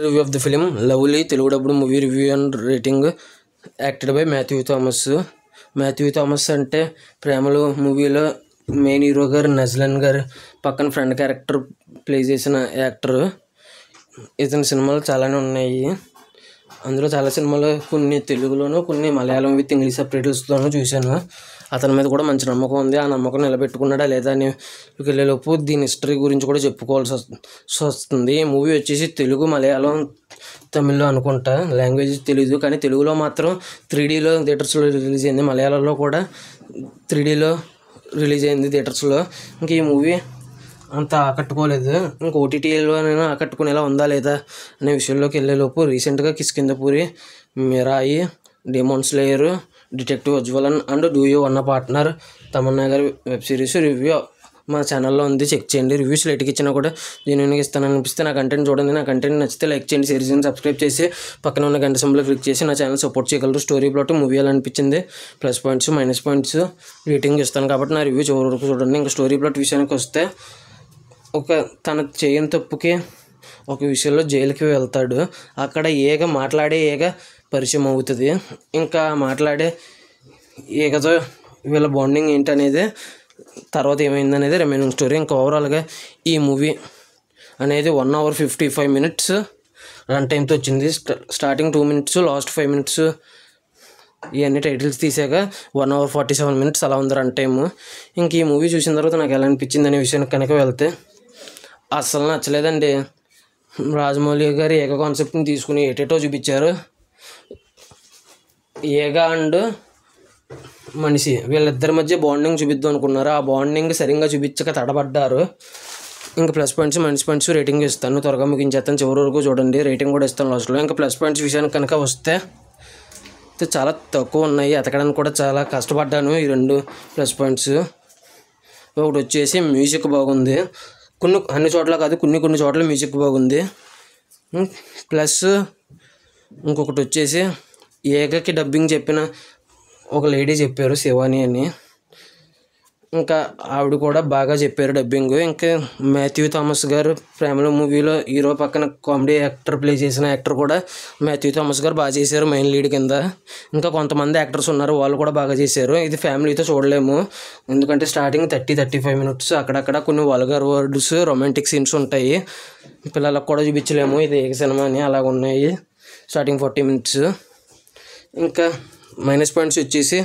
Review of the film lovely Telugu డబ్బుడు movie review and rating acted by Matthew Thomas. Matthew Thomas అంటే ప్రేమలు మూవీలో main hero గారు నజ్లన్ గారు పక్కన ఫ్రెండ్ క్యారెక్టర్ ప్లే చేసిన యాక్టర్. ఇతని సినిమాలు చాలానే ఉన్నాయి. అందులో చాలా సినిమాలు కొన్ని తెలుగులోను కొన్ని మలయాళం విత్ ఇంగ్లీష్ సబ్‌టైటిల్స్‌లోనూ చూశాను. అతని మీద కూడా మంచి నమ్మకం ఉంది. ఆ నమ్మకం నిలబెట్టుకున్నాడా లేదా అని వెళ్ళేలోపు దీని హిస్టరీ గురించి కూడా చెప్పుకోవాల్సి వస్తుంది. ఈ మూవీ వచ్చేసి తెలుగు, మలయాళం, తమిళ్లో అనుకుంటా, లాంగ్వేజ్ తెలీదు, కానీ తెలుగులో మాత్రం 3Dలో థియేటర్స్లో రిలీజ్ అయింది. మలయాళంలో కూడా 3Dలో రిలీజ్ అయింది థియేటర్స్లో. ఇంక ఈ మూవీ అంత ఆకట్టుకోలేదు. ఇంక ఓటీటీలోనైనా ఆకట్టుకునేలా ఉందా లేదా అనే విషయంలోకి వెళ్ళేలోపు రీసెంట్గా Kishkindhapuri, Mirai, demon slayer, detective Ujwalan and do you wanna partner Tamannaah గారి వెబ్ సిరీస్ రివ్యూ మా ఛానల్లో ఉంది, చెక్ చేయండి. రివ్యూస్ లేట్కి ఇచ్చినా కూడా జెన్యూన్గా ఇస్తాననిపిస్తే నా కంటెంట్ చూడండి. నా కంటెంట్ నచ్చితే లైక్ చేయండి, షేర్ చేయండి, సబ్స్క్రైబ్ చేసి పక్కన ఉన్న గంట సింబల్ క్లిక్ చేసి నా ఛానల్ సపోర్ట్ చేయగలరు. స్టోరీ ప్లాట్ మూవీ ఎలా అనిపించింది, plus points minus points rating ఇస్తాను కాబట్టి నా రివ్యూ చివరి వరకు చూడండి. ఇంకా స్టోరీ ప్లాట్ విషయానికి వస్తే, తన చేయని తప్పుకి ఒక విషయంలో జైలుకి వెళ్తాడు. అక్కడ మాట్లాడే పరిచయం అవుతుంది. ఇంకా మాట్లాడే ఏగతో వీళ్ళ బాండింగ్ ఏంటనేది, తర్వాత ఏమైందనేది రిమైనింగ్ స్టోరీ. ఇంకా ఓవరాల్గా ఈ మూవీ అనేది 1 hour 55 minutes రన్ టైంతో వచ్చింది. స్టార్టింగ్ 2 minutes, లాస్ట్ 5 minutes ఇవన్నీ టైటిల్స్ తీసాక 1 hour 47 minutes అలా ఉంది రన్ టైము. ఇంక ఈ మూవీ చూసిన తర్వాత నాకు ఎలా అనిపించింది అనే విషయానికి కనుక వెళ్తే, అస్సలు నచ్చలేదండి. రాజమౌళి గారు కాన్సెప్ట్ని తీసుకుని ఏటేటో చూపించారు. అండ్ మనిషి వీళ్ళిద్దరి మధ్య బాండింగ్ చూపిద్దాం అనుకున్నారు. ఆ బాండింగ్ సరిగ్గా చూపించక తడబడ్డారు. ఇంకా plus points minus points rating ఇస్తాను. త్వరగా ముగించేస్తాను, చివరి వరకు చూడండి. రేటింగ్ కూడా ఇస్తాను లాస్ట్లో. ఇంకా ప్లస్ పాయింట్స్ విషయానికి కనుక వస్తే చాలా తక్కువ ఉన్నాయి. ఎతకడానికి కూడా చాలా కష్టపడ్డాను. ఈ 2 ప్లస్ పాయింట్స్. ఒకటి వచ్చేసి మ్యూజిక్ బాగుంది. అన్ని చోట్ల కాదు, కొన్ని చోట్ల మ్యూజిక్ బాగుంది. ప్లస్ ఇంకొకటి వచ్చేసి ఏకకి డబ్బింగ్ చెప్పిన ఒక లేడీ చెప్పారు, శివాని అని. ఇంకా ఆవిడ కూడా బాగా చెప్పారు డబ్బింగ్. ఇంకా మాథ్యూ థామస్ గారు ప్రేమలో మూవీలో హీరో పక్కన కామెడీ యాక్టర్ ప్లే చేసిన యాక్టర్ కూడా మాథ్యూ థామస్ గారు బాగా చేశారు మెయిన్ లీడ్ కింద. ఇంకా కొంతమంది యాక్టర్స్ ఉన్నారు, వాళ్ళు కూడా బాగా చేశారు. ఇది ఫ్యామిలీతో చూడలేము, ఎందుకంటే స్టార్టింగ్ 30-35 minutes అక్కడక్కడ కొన్ని వల్గర్ వర్డ్స్, రొమాంటిక్ సీన్స్ ఉంటాయి. పిల్లలకు కూడా చూపించలేము, ఇది ఏ సినిమా అని అలాగ ఉన్నాయి. Starting 40 minutes. ఇంకా మైనస్ పాయింట్స్ వచ్చేసి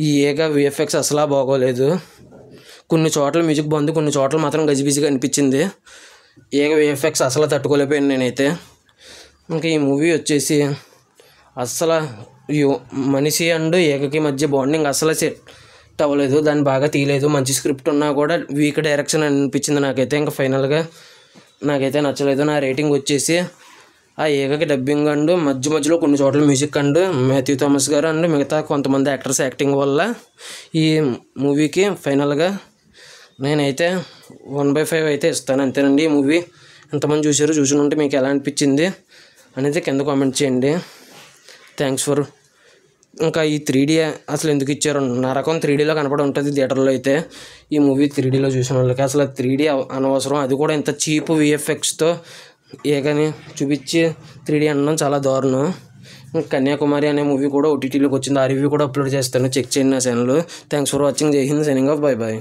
ఈ విఎఫ్ఎక్స్ అసలు బాగోలేదు. కొన్ని చోట్ల మ్యూజిక్ బాగుంది, కొన్ని చోట్ల మాత్రం గజిబిజిగా అనిపించింది. విఎఫ్ఎక్స్ అసలు తట్టుకోలేకపోయాను నేనైతే. ఇంకా ఈ మూవీ వచ్చేసి అస్సలు మనిషి అండ్ ఏకకి మధ్య బాండింగ్ అసలు సెట్ అవ్వలేదు. దాన్ని బాగా తీయలేదు. మంచి స్క్రిప్ట్ ఉన్నా కూడా వీక్ డైరెక్షన్ అనిపించింది నాకైతే. ఇంకా ఫైనల్గా నాకైతే నచ్చలేదు. నా రేటింగ్ వచ్చేసి ఆ ఏకకి డబ్బింగ్ అండ్ మధ్యలో కొన్ని చోట్ల మ్యూజిక్ అండ్ మాథ్యూ థామస్ గారు అండ్ మిగతా కొంతమంది యాక్టర్స్ యాక్టింగ్ వల్ల ఈ మూవీకి ఫైనల్గా నేనైతే 1/5 అయితే ఇస్తాను. అంతేనండి. ఈ మూవీ ఎంతమంది చూసి ఉంటే మీకు ఎలా అనిపించింది అనేది కింద కామెంట్ చేయండి. Thanks for. ఇంకా ఈ 3D అసలు ఎందుకు ఇచ్చారు, నా రకం 3Dలో కనపడి ఉంటుంది థియేటర్లో అయితే. ఈ మూవీ 3Dలో చూసిన వాళ్ళకి అసలు 3D అనవసరం. అది కూడా ఇంత చీప్ విఎఫ్ఎక్స్తో ఏకని చూపించి 3D అనడం చాలా దారుణం. కన్యాకుమారి అనే మూవీ కూడా ఓటీటీలోకి వచ్చింది. ఆ రివ్యూ కూడా అప్లోడ్ చేస్తాను, చెక్ చేయండి నా ఛానల్. Thanks for watching. జై హింద్. Signing off. బై.